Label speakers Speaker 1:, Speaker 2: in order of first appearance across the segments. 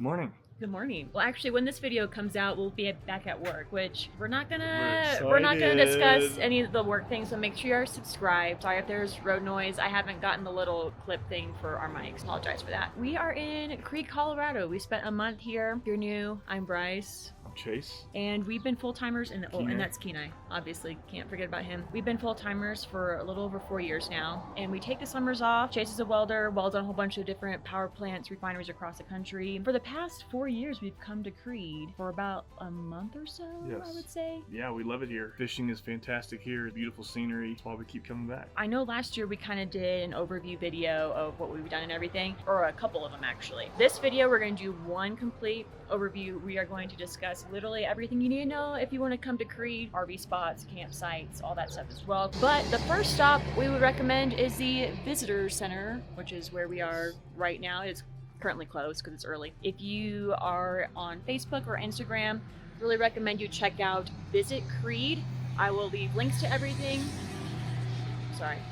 Speaker 1: morning.
Speaker 2: Good morning. Well, actually, when this video comes out, we'll be back at work, which we're not gonna discuss any of the work things. So make sure you are subscribed. Sorry if there's road noise. I haven't gotten the little clip thing for our mics. Apologize for that. We are in Creede, Colorado. We spent a month here. If you're new, I'm Bryce.
Speaker 1: I'm Chase.
Speaker 2: And we've been full-timers and that's Kenai. Obviously, can't forget about him. We've been full-timers for a little over 4 years now, and we take the summers off. Chase is a welder, welds on a whole bunch of different power plants, refineries across the country. For the past 4 years, we've come to Creede for about a month or so, yes. I would say.
Speaker 1: Yeah, we love it here. Fishing is fantastic here. Beautiful scenery. That's why we keep coming back.
Speaker 2: I know last year we kind of did an overview video of what we've done and everything, or a couple of them actually. This video, we're going to do one complete overview. We are going to discuss literally everything you need to know if you want to come to Creede, RV spots, campsites, all that stuff as well. But the first stop we would recommend is the Visitor Center, which is where we are right now. It's currently closed because it's early. If you are on Facebook or Instagram, really recommend you check out Visit Creede. I will leave links to everything.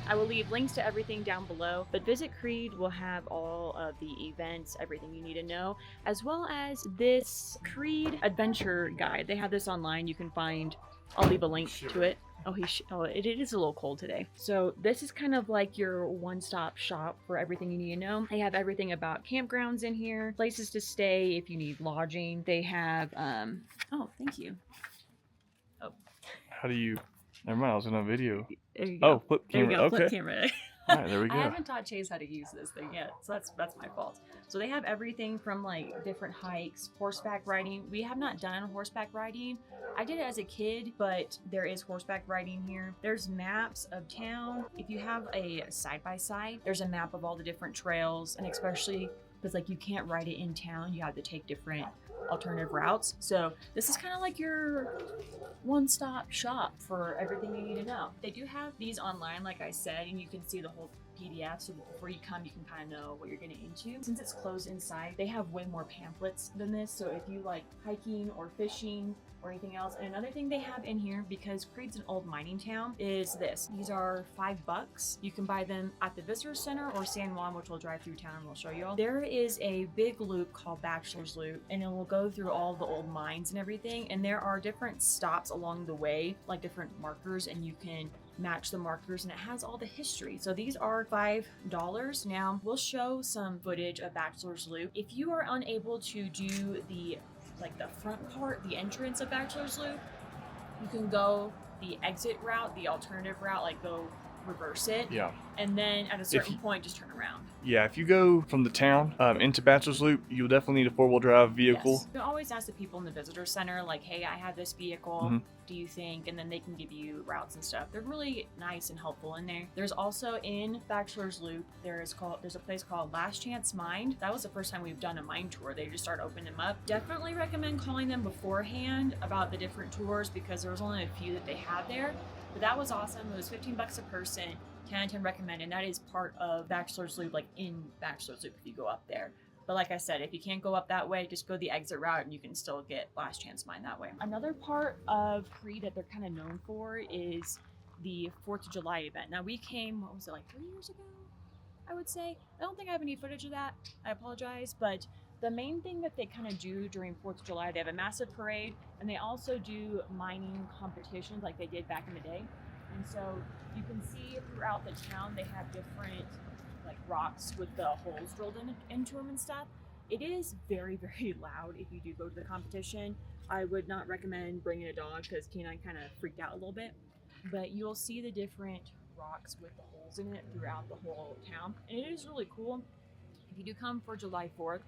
Speaker 2: I will leave links to everything down below, but Visit Creede will have all of the events, everything you need to know, as well as this Creede adventure guide. They have this online. You can find, I'll leave a link to it. It is a little cold today. So this is kind of like your one-stop shop for everything you need to know. They have everything about campgrounds in here, places to stay if you need lodging. They have, oh, thank you. Oh.
Speaker 1: How do you, never mind, I was in a video.
Speaker 2: There you go.
Speaker 1: Oh, flip camera.
Speaker 2: There you go,
Speaker 1: okay.
Speaker 2: flip camera.
Speaker 1: All right, there we go.
Speaker 2: I haven't taught Chase how to use this thing yet, so that's my fault. So they have everything from like different hikes, horseback riding. We have not done horseback riding. I did it as a kid, but there is horseback riding here. There's maps of town. If you have a side-by-side, there's a map of all the different trails, and especially because like you can't ride it in town, you have to take different alternative routes. So this is kind of like your one-stop shop for everything you need to know. They do have these online, like I said, and you can see the whole PDF, so before you come, you can kind of know what you're getting into. Since it's closed inside, they have way more pamphlets than this, so if you like hiking or fishing or anything else. And another thing they have in here, because Creede's an old mining town, is this. These are $5. You can buy them at the Visitor Center or San Juan, which we'll drive through town and we'll show you all. There is a big loop called Bachelor's Loop, and it will go through all the old mines and everything. And there are different stops along the way, like different markers, and you can match the markers, and it has all the history. So these are $5. Now we'll show some footage of Bachelor's Loop. If you are unable to do the front part, the entrance of Bachelor's Loop, you can go the exit route, the alternative route, like go reverse it. Yeah. And then at a certain point, just turn around.
Speaker 1: Yeah, if you go from the town into Bachelor's Loop, you'll definitely need a four-wheel drive vehicle.
Speaker 2: Yes. You always ask the people in the visitor center, like, hey, I have this vehicle. Mm-hmm. Do you think? And then they can give you routes and stuff. They're really nice and helpful in there. There's also in Bachelor's Loop, there's a place called Last Chance Mine. That was the first time we've done a mine tour. They just started opening them up. Definitely recommend calling them beforehand about the different tours, because there was only a few that they had there. But that was awesome. It was $15 a person. 10 out of 10 recommend, and that is part of Bachelor's Loop, like in Bachelor's Loop if you go up there. But like I said, if you can't go up that way, just go the exit route and you can still get Last Chance Mine that way. Another part of Creede that they're kind of known for is the 4th of July event. Now we came, what was it, like 3 years ago, I would say? I don't think I have any footage of that. I apologize, but the main thing that they kind of do during 4th of July, they have a massive parade, and they also do mining competitions like they did back in the day. And so you can see throughout the town, they have different like rocks with the holes drilled into them and stuff. It is very, very loud if you do go to the competition. I would not recommend bringing a dog because Kenai kind of freaked out a little bit. But you'll see the different rocks with the holes in it throughout the whole town. And it is really cool. If you do come for July 4th,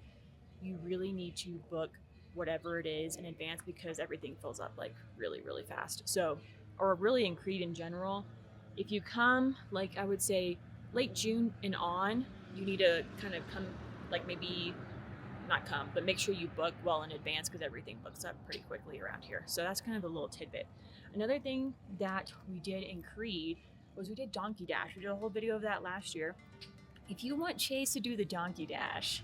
Speaker 2: you really need to book whatever it is in advance, because everything fills up like really, really fast. So, or really in Creede in general, if you come, like I would say late June and on, you need to kind of come, like maybe not come, but make sure you book well in advance, because everything books up pretty quickly around here. So that's kind of a little tidbit. Another thing that we did in Creede was we did Donkey Dash. We did a whole video of that last year. If you want Chase to do the Donkey Dash,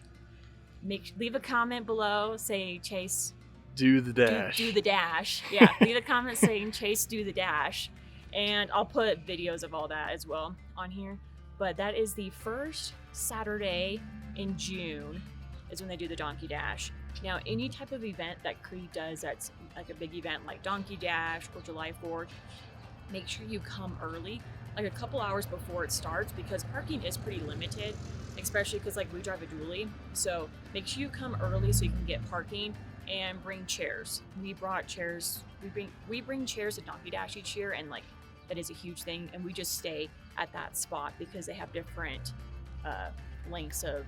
Speaker 2: leave a comment below, say Chase
Speaker 1: do the dash.
Speaker 2: Do the dash. Yeah, leave a comment saying Chase do the dash, and I'll put videos of all that as well on here. But that is the first Saturday in June is when they do the Donkey Dash. Now, any type of event that Creede does that's like a big event like Donkey Dash or July 4th, make sure you come early, like a couple hours before it starts, because parking is pretty limited, especially because like we drive a dually. So make sure you come early so you can get parking, and bring chairs. We brought chairs. We bring chairs to Donkey Dash each year, and like that is a huge thing. And we just stay at that spot because they have different lengths of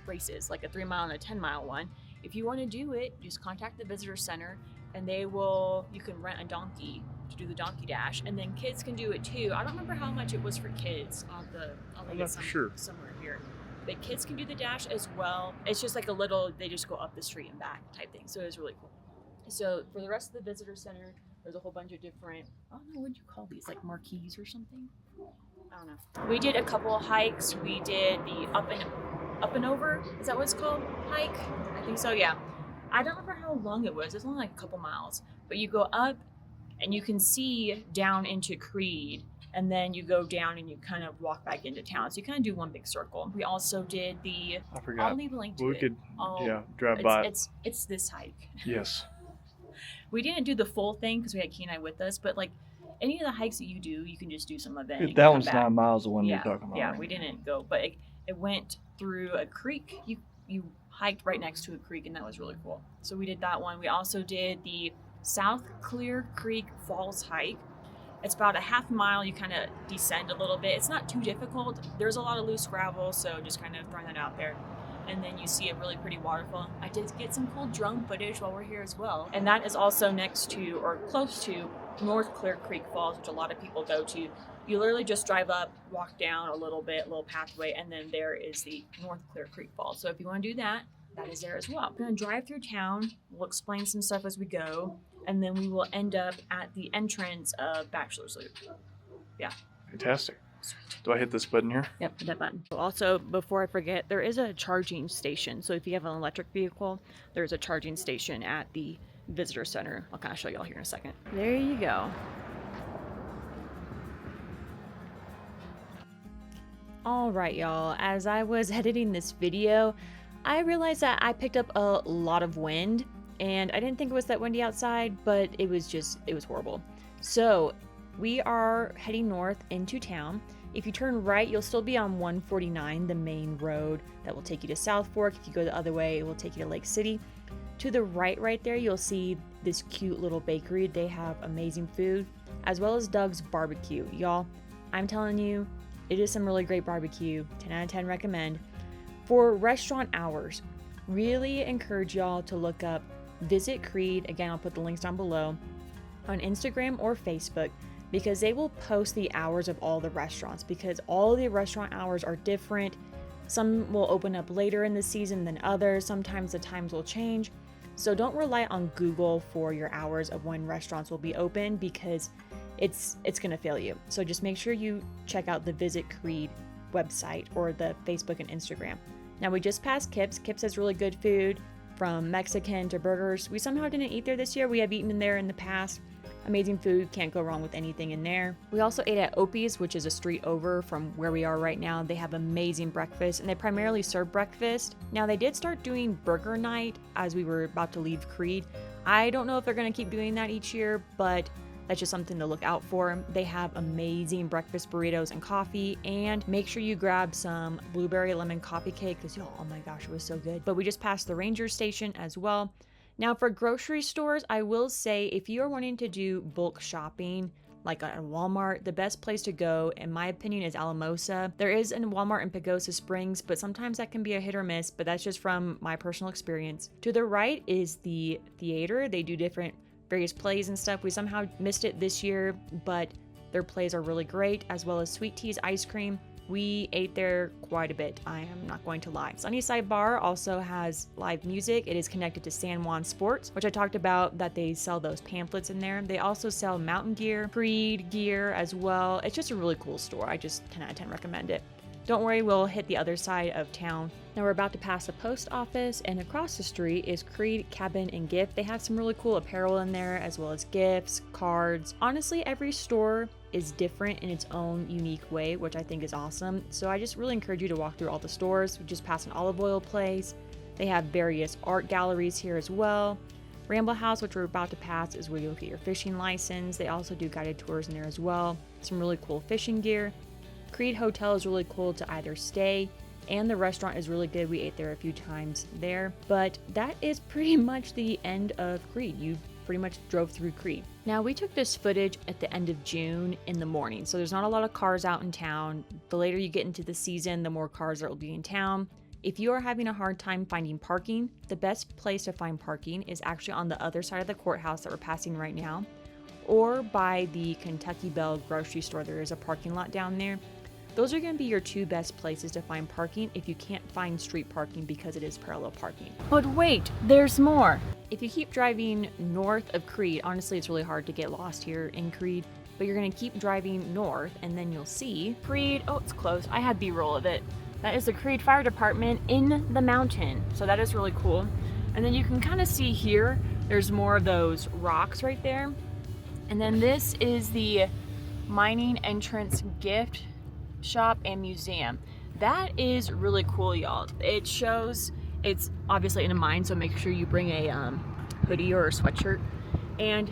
Speaker 2: races, like a 3 mile and a 10-mile one. If you want to do it, just contact the visitor center, and you can rent a donkey to do the Donkey Dash, and then kids can do it too. I don't remember how much it was for kids. I'll leave it somewhere here. But kids can do the dash as well. It's just like they just go up the street and back type thing. So it was really cool. So for the rest of the visitor center, there's a whole bunch of different, I don't know, what do you call these? Like marquees or something? I don't know. We did a couple of hikes. We did the up and over. Is that what it's called? Hike? I think so, yeah. I don't remember how long it was. It's only like a couple miles. But you go up and you can see down into Creede, and then you go down and you kind of walk back into town. So you kind of do one big circle. We also did
Speaker 1: I forgot.
Speaker 2: I'll leave a link to
Speaker 1: we
Speaker 2: it.
Speaker 1: could drive by.
Speaker 2: It's this hike.
Speaker 1: Yes.
Speaker 2: We didn't do the full thing because we had Kenai with us, but like any of the hikes that you do, you can just do some of it. And
Speaker 1: That
Speaker 2: come
Speaker 1: one's
Speaker 2: back.
Speaker 1: 9 miles, the one
Speaker 2: Yeah,
Speaker 1: you're talking about.
Speaker 2: yeah,
Speaker 1: right?
Speaker 2: we didn't go, but it went through a creek. You hiked right next to a creek, and that was really cool. So we did that one. We also did the South Clear Creek Falls hike. It's about a half mile. You kind of descend a little bit. It's not too difficult. There's a lot of loose gravel, so just kind of throwing that out there. And then you see a really pretty waterfall. I did get some cool drone footage while we're here as well. And that is also next to, or close to, North Clear Creek Falls, which a lot of people go to. You literally just drive up, walk down a little pathway, and then there is the North Clear Creek Falls. So if you want to do that, that is there as well. We're going to drive through town. We'll explain some stuff as we go, and then we will end up at the entrance of Bachelor's Loop. Yeah.
Speaker 1: Fantastic. Do I hit this button here?
Speaker 2: Yep, that button. Also, before I forget, there is a charging station. So if you have an electric vehicle, there's a charging station at the visitor center. I'll kind of show y'all here in a second. There you go. All right, y'all. As I was editing this video, I realized that I picked up a lot of wind, and I didn't think it was that windy outside, but it was horrible. So we are heading north into town. If you turn right, you'll still be on 149, the main road that will take you to South Fork. If you go the other way, it will take you to Lake City. To the right there, you'll see this cute little bakery. They have amazing food, as well as Doug's Barbecue. Y'all, I'm telling you, it is some really great barbecue. 10 out of 10 recommend. For restaurant hours, really encourage y'all to look up Visit Creede. Again, I'll put the links down below on Instagram or Facebook, because they will post the hours of all the restaurants, because all the restaurant hours are different. Some will open up later in the season than others. Sometimes the times will change. So don't rely on Google for your hours of when restaurants will be open, because it's going to fail you. So just make sure you check out the Visit Creede website or the Facebook and Instagram. Now we just passed Kips. Kips has really good food, from Mexican to burgers. We somehow didn't eat there this year. We have eaten in there in the past. Amazing food, can't go wrong with anything in there. We also ate at Opie's, which is a street over from where we are right now. They have amazing breakfast, and they primarily serve breakfast. Now they did start doing burger night as we were about to leave Creede. I don't know if they're gonna keep doing that each year, but that's just something to look out for. They have amazing breakfast burritos and coffee, and make sure you grab some blueberry lemon coffee cake, because oh my gosh, it was so good. But we just passed the Ranger station as well. Now for grocery stores, I will say if you are wanting to do bulk shopping, like at Walmart, the best place to go, in my opinion, is Alamosa. There is a Walmart in Pagosa Springs, but sometimes that can be a hit or miss, but that's just from my personal experience. To the right is the theater. They do various plays and stuff. We somehow missed it this year, but their plays are really great, as well as Sweet Tea's ice cream. We ate there quite a bit, I am not going to lie. Sunnyside Bar also has live music. It is connected to San Juan Sports, which I talked about, that they sell those pamphlets in there. They also sell mountain gear, Creede gear as well. It's just a really cool store. I just 10 out of 10 recommend it. Don't worry, we'll hit the other side of town. Now we're about to pass the post office, and across the street is Creede Cabin and Gift. They have some really cool apparel in there, as well as gifts, cards. Honestly, every store is different in its own unique way, which I think is awesome. So I just really encourage you to walk through all the stores. We just passed an olive oil place, They have various art galleries here as well. Ramble House, which we're about to pass, is where you'll get your fishing license. They also do guided tours in there as well. Some really cool fishing gear. Creede Hotel is really cool to either stay, and the restaurant is really good. We ate there a few times there. But that is pretty much the end of Creede. You pretty much drove through Creede. Now, we took this footage at the end of June in the morning, so there's not a lot of cars out in town. The later you get into the season, the more cars there will be in town. If you are having a hard time finding parking, the best place to find parking is actually on the other side of the courthouse that we're passing right now, or by the Kentucky Bell grocery store. There is a parking lot down there. Those are going to be your two best places to find parking if you can't find street parking because it is parallel parking. But wait, there's more. If you keep driving north of Creede, honestly, it's really hard to get lost here in Creede, but you're going to keep driving north and then you'll see Creede. Oh, it's close. I have B-roll of it. That is the Creede Fire Department in the mountain. So that is really cool. And then you can kind of see here, there's more of those rocks right there. And then this is the mining entrance gift shop and museum. That is really cool, y'all. It shows, it's obviously in a mine, so make sure you bring a hoodie or a sweatshirt. And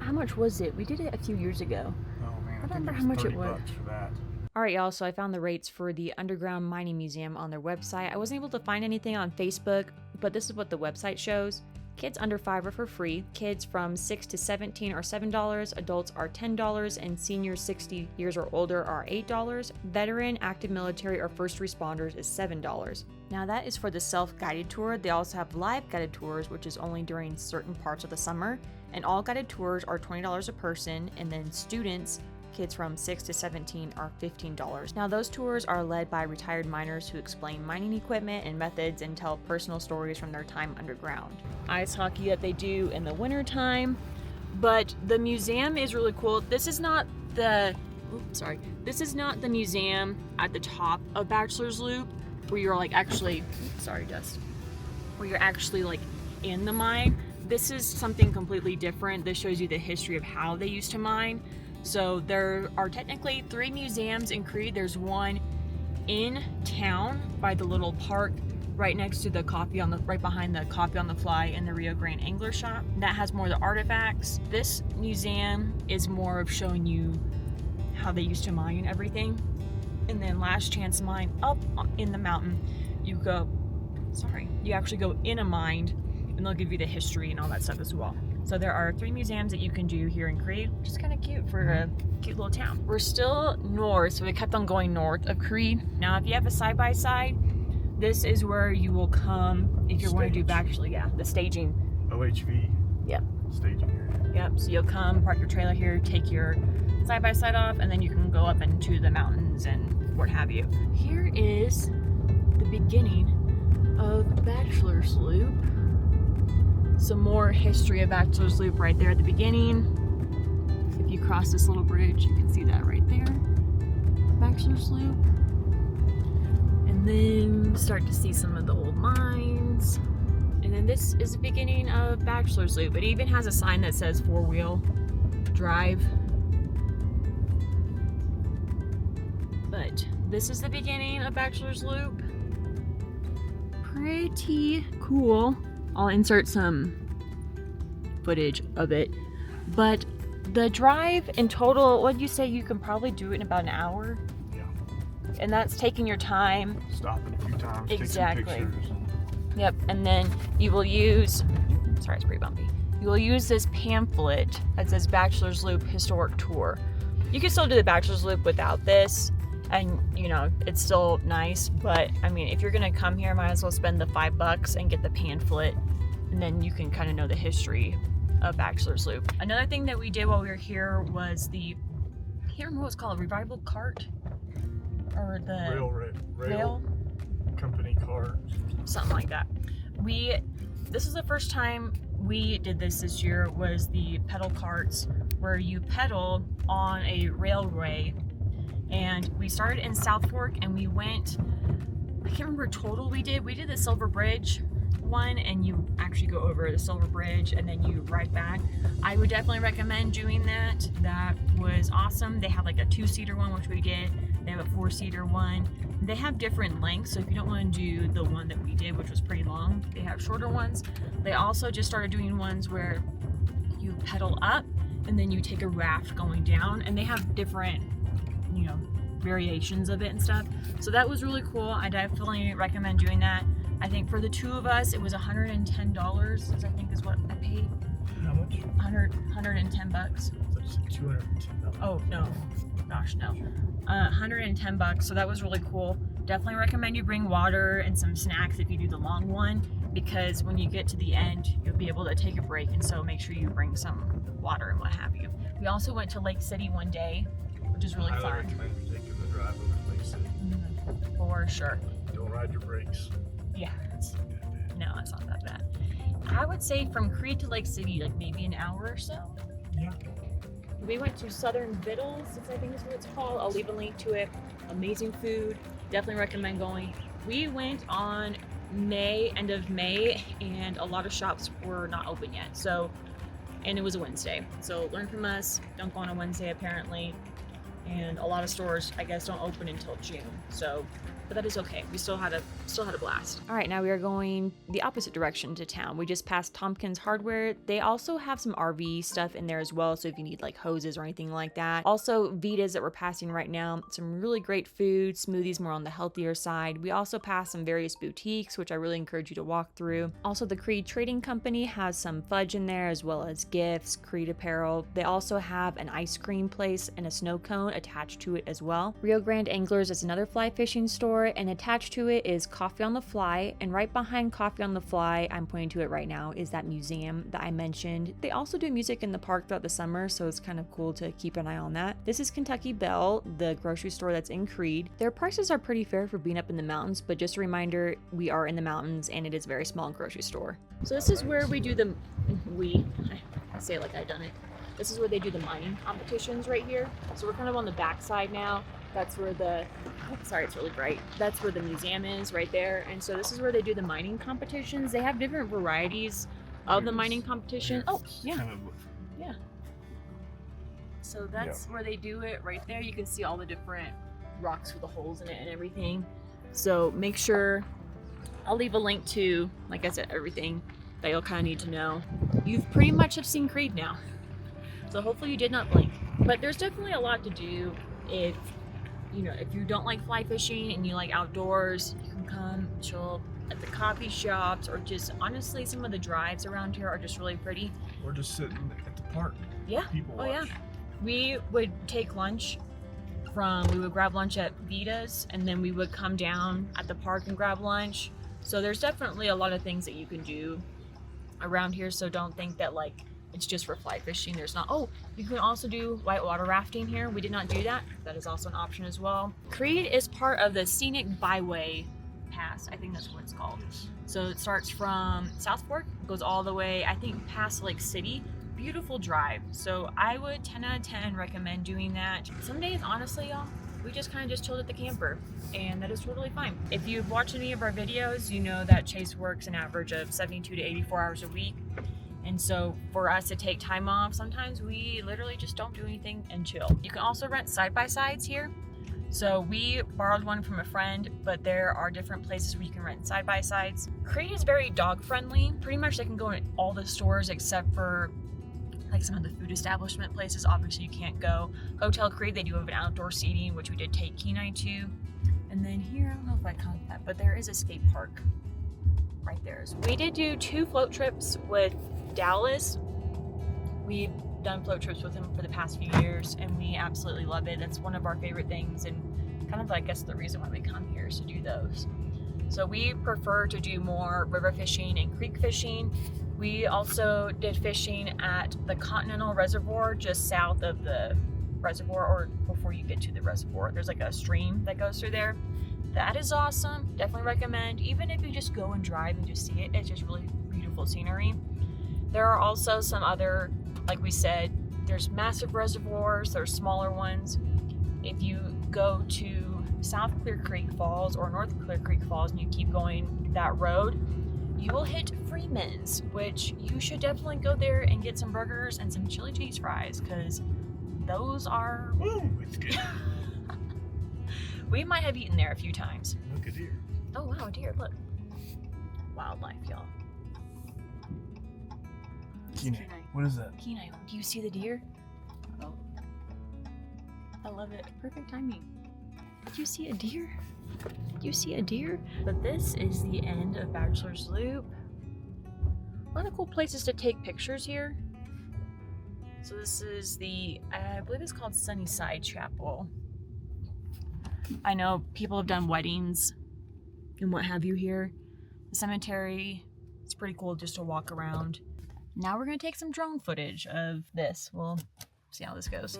Speaker 2: how much was it? We did it a few years ago.
Speaker 1: Oh man,
Speaker 2: I don't remember how much it was.
Speaker 1: $30 for that.
Speaker 2: Alright, y'all, so I found the rates for the Underground Mining Museum on their website. I wasn't able to find anything on Facebook, but this is what the website shows. Kids under 5 are for free. Kids from 6 to 17 are $7. Adults are $10. And seniors 60 years or older are $8. Veteran, active military, or first responders is $7. Now that is for the self-guided tour. They also have live guided tours, which is only during certain parts of the summer. And all guided tours are $20 a person. And then students, kids from 6 to 17, are $15. Now those tours are led by retired miners who explain mining equipment and methods and tell personal stories from their time underground. Ice hockey that they do in the winter time, but the museum is really cool. This is not the museum at the top of Bachelor's Loop where you're like actually, where you're actually like in the mine. This is something completely different. This shows you the history of how they used to mine. So there are technically 3 museums in Creede. There's one in town by the little park right next to the right behind the Coffee on the Fly and the Rio Grande Angler Shop. That has more of the artifacts. This museum is more of showing you how they used to mine everything. And then Last Chance Mine up in the mountain, you actually go in a mine and they'll give you the history and all that stuff as well. So there are 3 museums that you can do here in Creede, which is kind of cute for a cute little town. We're still north, so we kept on going north of Creede. Now, if you have a side-by-side, this is where you will come if you want to do Bachelor. Yeah, the staging.
Speaker 1: OHV.
Speaker 2: Yep.
Speaker 1: Staging area.
Speaker 2: Yep, so you'll come, park your trailer here, take your side-by-side off, and then you can go up into the mountains and what have you. Here is the beginning of Bachelor's Loop. Some more history of Bachelor's Loop right there at the beginning. If you cross this little bridge, you can see that right there. Bachelor's Loop. And then start to see some of the old mines. And then this is the beginning of Bachelor's Loop. It even has a sign that says 4-wheel drive. But this is the beginning of Bachelor's Loop. Pretty cool. I'll insert some footage of it. But the drive in total, what do you say, you can probably do it in about an hour?
Speaker 1: Yeah.
Speaker 2: And that's taking your time.
Speaker 1: Stopping a few times.
Speaker 2: Exactly.
Speaker 1: Take some pictures.
Speaker 2: Yep, and then you will use, sorry, it's pretty bumpy. You will use this pamphlet that says Bachelor's Loop Historic Tour. You can still do the Bachelor's Loop without this, and you know, it's still nice, but I mean, if you're gonna come here, might as well spend the $5 and get the pamphlet, and then you can kind of know the history of Bachelor's Loop. Another thing that we did while we were here was the, I can't remember what it's called, revival cart? Or the rail
Speaker 1: company cart.
Speaker 2: Something like that. This is the first time we did this year, was the pedal carts, where you pedal on a railway. And we started in South Fork and we went, I can't remember total we did the Silver Bridge one, and you actually go over the Silver Bridge and then you ride back. I would definitely recommend doing that. That was awesome. They have like a 2-seater one, which we did. They have a 4-seater one. They have different lengths, so if you don't want to do the one that we did, which was pretty long, they have shorter ones. They also just started doing ones where you pedal up and then you take a raft going down, and they have different, you know, variations of it and stuff. So that was really cool. I definitely recommend doing that. I think for the two of us, it was $110, I think is what I paid.
Speaker 3: How much?
Speaker 2: 110 bucks.
Speaker 3: That's $210.
Speaker 2: Oh, no. Gosh, no. 110 bucks. So that was really cool. Definitely recommend you bring water and some snacks if you do the long one, because when you get to the end, you'll be able to take a break. And so make sure you bring some water and what have you. We also went to Lake City one day, which is really
Speaker 3: I
Speaker 2: fun.
Speaker 3: recommend you taking the drive over to Lake City.
Speaker 2: For sure.
Speaker 3: Don't ride your brakes.
Speaker 2: Yeah. No, it's not that bad. I would say from Creede to Lake City, like maybe an hour or so.
Speaker 3: Yeah.
Speaker 2: We went to Southern Vittles, I think is what it's called. I'll leave a link to it. Amazing food. Definitely recommend going. We went on end of May, and a lot of shops were not open yet. So, and it was a Wednesday. So learn from us. Don't go on a Wednesday apparently. And a lot of stores, I guess, don't open until June. So, but that is okay. We still had a blast. All right, now we are going the opposite direction to town. We just passed Tompkins Hardware. They also have some RV stuff in there as well, so if you need like hoses or anything like that. Also, Vitas that we're passing right now. Some really great food, smoothies more on the healthier side. We also passed some various boutiques, which I really encourage you to walk through. Also, the Creede Trading Company has some fudge in there, as well as gifts, Creede apparel. They also have an ice cream place and a snow cone attached to it as well. Rio Grande Anglers is another fly fishing store, and attached to it is Coffee on the Fly, and right behind Coffee on the Fly, I'm pointing to it right now, is that museum that I mentioned. They also do music in the park throughout the summer, so it's kind of cool to keep an eye on that. This is Kentucky Bell, the grocery store that's in Creede. Their prices are pretty fair for being up in the mountains, but just a reminder, we are in the mountains and it is a very small grocery store. So this is where we do I say it like I've done it. This is where they do the mining competitions right here. So we're kind of on the back side now. That's where sorry, it's really bright. That's where the museum is right there. And so this is where they do the mining competitions. They have different varieties of the mining competition. Oh, yeah. Yeah. So that's where they do it right there. You can see all the different rocks with the holes in it and everything. So make sure, I'll leave a link to, like I said, everything that you'll kind of need to know. You've pretty much have seen Creede now. So hopefully you did not blink. But there's definitely a lot to do if you don't like fly fishing and you like outdoors. You can come chill at the coffee shops, or just honestly some of the drives around here are just really pretty.
Speaker 3: Or just sitting at the park.
Speaker 2: Yeah.
Speaker 3: People watch.
Speaker 2: Yeah. We would take lunch we would grab lunch at Vita's, and then we would come down at the park and grab lunch. So there's definitely a lot of things that you can do around here. So don't think that like it's just for fly fishing. There's not. Oh, you can also do whitewater rafting here. We did not do that. That is also an option as well. Creede is part of the Scenic Byway Pass. I think that's what it's called. So it starts from South Fork, goes all the way, I think, past Lake City. Beautiful drive. So I would 10 out of 10 recommend doing that. Some days, honestly, y'all, we just kind of just chilled at the camper, and that is totally fine. If you've watched any of our videos, you know that Chase works an average of 72 to 84 hours a week. And so for us to take time off, sometimes we literally just don't do anything and chill. You can also rent side-by-sides here. So we borrowed one from a friend, but there are different places where you can rent side-by-sides. Creede is very dog-friendly. Pretty much they can go in all the stores except for like some of the food establishment places. Obviously you can't go. Hotel Creede, they do have an outdoor seating, which we did take Kenai to. And then here, I don't know if I count that, but there is a skate park right there. So we did do 2 float trips with Dallas. We've done float trips with him for the past few years, and we absolutely love it. That's one of our favorite things, and kind of, I guess, the reason why we come here is to do those. So we prefer to do more river fishing and creek fishing. We also did fishing at the Continental Reservoir, just south of the reservoir, or before you get to the reservoir. There's like a stream that goes through there. That is awesome. Definitely recommend. Even if you just go and drive and just see it, it's just really beautiful scenery. There are also some other, like we said, there's massive reservoirs, there's smaller ones. If you go to South Clear Creek Falls or North Clear Creek Falls and you keep going that road, you will hit Freeman's, which you should definitely go there and get some burgers and some chili cheese fries, because those are...
Speaker 3: Ooh, it's good.
Speaker 2: We might have eaten there a few times.
Speaker 3: Look at here.
Speaker 2: Oh wow, deer, look. Wildlife, y'all.
Speaker 1: Kenai, what is that?
Speaker 2: Kenai, do you see the deer? Oh. I love it. Perfect timing. Did you see a deer? Did you see a deer? But this is the end of Bachelor's Loop. A lot of cool places to take pictures here. So this is the, I believe it's called Sunnyside Chapel. I know people have done weddings and what have you here. The cemetery, it's pretty cool just to walk around. Now we're gonna take some drone footage of this. We'll see how this goes.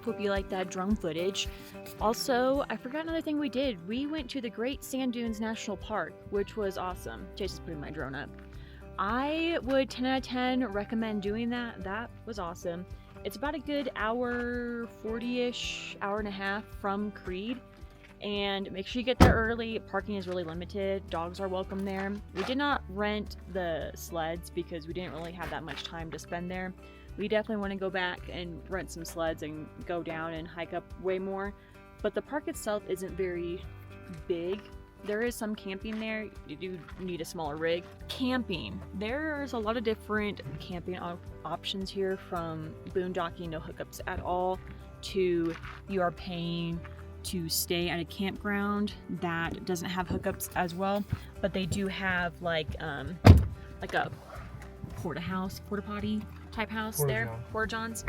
Speaker 2: Hope you like that drone footage. Also, I forgot another thing we did. We went to the Great Sand Dunes National Park, which was awesome. Chase is putting my drone up. I would 10 out of 10 recommend doing that. That was awesome. It's about a good hour 40-ish, hour and a half from Creede. And make sure you get there early. Parking is really limited. Dogs are welcome there. We did not rent the sleds because we didn't really have that much time to spend there. We definitely want to go back and rent some sleds and go down and hike up way more. But the park itself isn't very big. There is some camping there. You do need a smaller rig. Camping. There's a lot of different camping options here, from boondocking, no hookups at all, to you are paying to stay at a campground that doesn't have hookups as well. But they do have like a porta potty type house there, porta johns.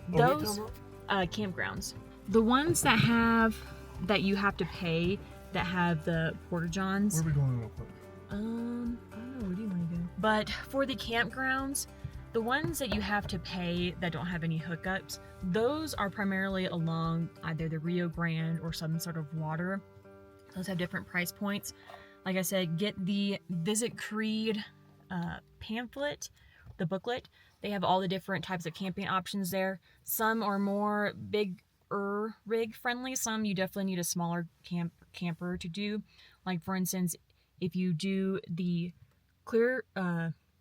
Speaker 2: Those campgrounds, the ones that you have to pay, that have the porta johns.
Speaker 3: Where are we going real quick?
Speaker 2: I don't know, where do you want to go? But for the campgrounds, the ones that you have to pay that don't have any hookups, those are primarily along either the Rio Grande or some sort of water. Those have different price points. Like I said, get the Visit Creede pamphlet, the booklet. They have all the different types of camping options there. Some are more bigger rig friendly. Some you definitely need a smaller camper to do. Like for instance, if you do the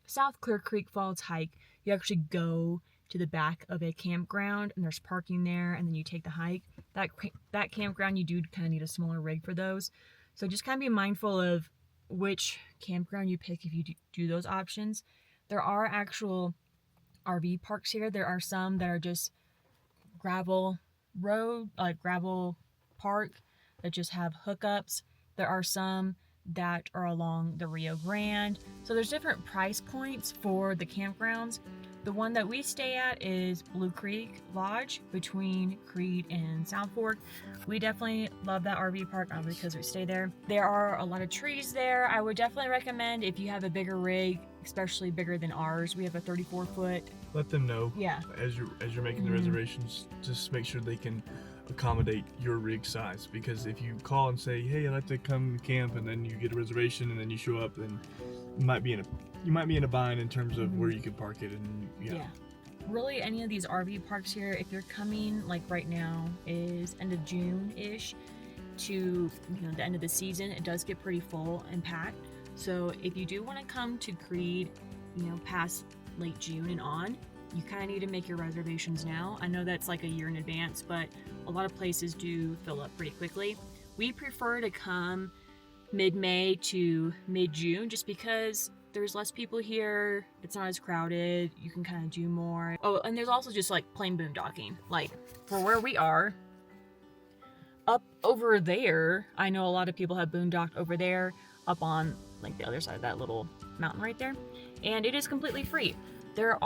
Speaker 2: South Clear Creek Falls hike, you actually go to the back of a campground and there's parking there, and then you take the hike. That campground, you do kind of need a smaller rig for those. So just kind of be mindful of which campground you pick if you do those options. There are actual RV parks here. There are some that are just gravel road, like gravel park, that just have hookups. There are some that are along the Rio Grande. So there's different price points for the campgrounds. The one that we stay at is Blue Creek Lodge between Creede and South Fork. We definitely love that RV park because we stay there. There are a lot of trees there. I would definitely recommend, if you have a bigger rig, especially bigger than ours. We have a 34-foot.
Speaker 3: Let them know.
Speaker 2: Yeah.
Speaker 3: As you're making the reservations, just make sure they can accommodate your rig size, because if you call and say, hey, I'd like to come camp, and then you get a reservation and then you show up, then you might be in a bind in terms of where you can park it. And yeah.
Speaker 2: Really, any of these RV parks here, if you're coming, like right now is end of June-ish to the end of the season, it does get pretty full and packed. So if you do want to come to Creede, past late June and on, you kind of need to make your reservations now. I know that's like a year in advance, but a lot of places do fill up pretty quickly. We prefer to come mid-May to mid-June, just because there's less people here, it's not as crowded, you can kind of do more. Oh, and there's also just like plain boondocking. Like for where we are, up over there, I know a lot of people have boondocked over there, up on like the other side of that little mountain right there, and it is completely free. There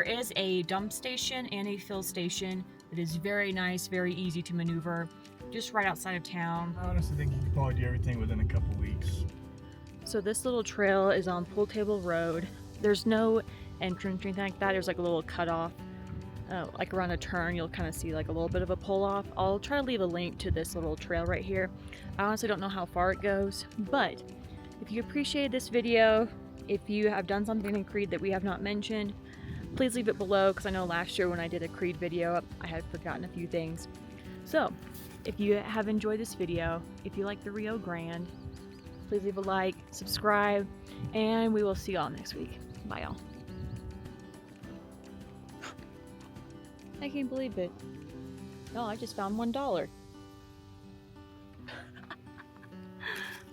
Speaker 2: is a dump station and a fill station that is very nice, very easy to maneuver, just right outside of town.
Speaker 3: I honestly think you could probably do everything within a couple weeks.
Speaker 2: So this little trail is on Pool Table Road. There's no entrance or anything like that. There's like a little cutoff, like around a turn, you'll kind of see like a little bit of a pull off. I'll try to leave a link to this little trail right here. I honestly don't know how far it goes, but if you appreciated this video, if you have done something in Creede that we have not mentioned, please leave it below, because I know last year when I did a Creede video, I had forgotten a few things. So, if you have enjoyed this video, if you like the Rio Grande, please leave a like, subscribe, and we will see y'all next week. Bye, y'all. I can't believe it. Oh, I just found $1.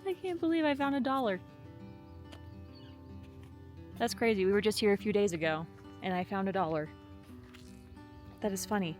Speaker 2: I can't believe I found $1. That's crazy. We were just here a few days ago, and I found $1. That is funny.